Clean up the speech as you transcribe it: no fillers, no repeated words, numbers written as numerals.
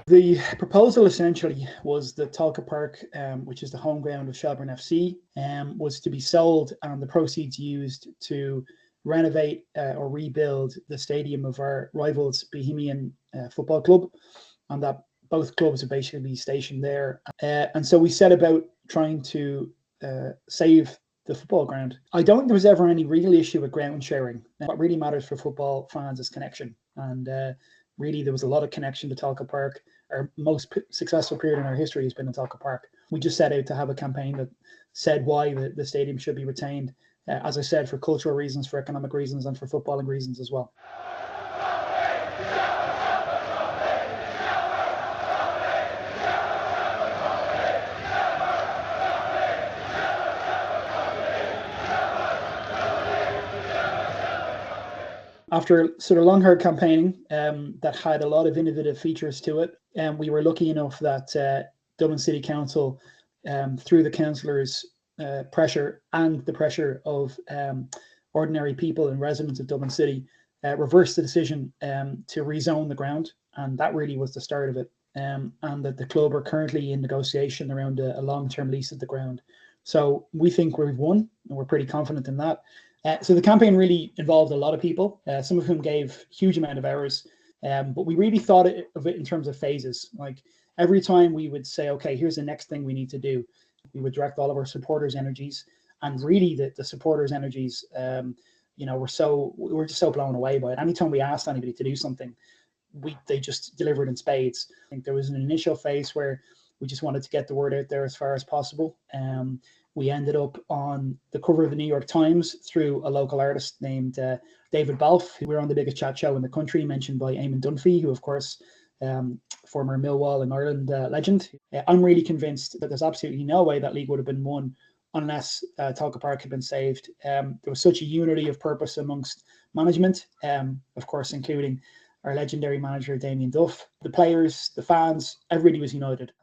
The proposal essentially was that Tolka Park, which is the home ground of Shelburne FC, was to be sold and the proceeds used to renovate or rebuild the stadium of our rivals Bohemian Football Club, and that both clubs are basically stationed there. And so we set about trying to save the football ground. I don't think there was ever any real issue with ground sharing. What really matters for football fans is connection, and really there was a lot of connection to Tolka Park. Our most successful period in our history has been in Tolka Park. We just set out to have a campaign that said why the stadium should be retained, as I said, for cultural reasons, for economic reasons, and for footballing reasons as well. After sort of long hard campaigning that had a lot of innovative features to it, we were lucky enough that Dublin City Council, through the councillors' pressure and the pressure of ordinary people and residents of Dublin City, reversed the decision to rezone the ground, and that really was the start of it. And that the club are currently in negotiation around a long-term lease of the ground. So we think we've won, and we're pretty confident in that. So the campaign really involved a lot of people, some of whom gave huge amount of hours, but we really thought of it in terms of phases. Like every time we would say, okay, here's the next thing we need to do, we would direct all of our supporters' energies, and really the supporters' energies, we're just so blown away by it. Anytime we asked anybody to do something, they just delivered in spades. I think there was an initial phase where we just wanted to get the word out there as far as possible. We ended up on the cover of the New York Times through a local artist named David Balfe, who we're on the biggest chat show in the country, mentioned by Eamon Dunphy, who of course, former Millwall in Ireland legend. I'm really convinced that there's absolutely no way that league would have been won unless Tolka Park had been saved. There was such a unity of purpose amongst management, of course, including our legendary manager, Damien Duff. The players, the fans, everybody was united.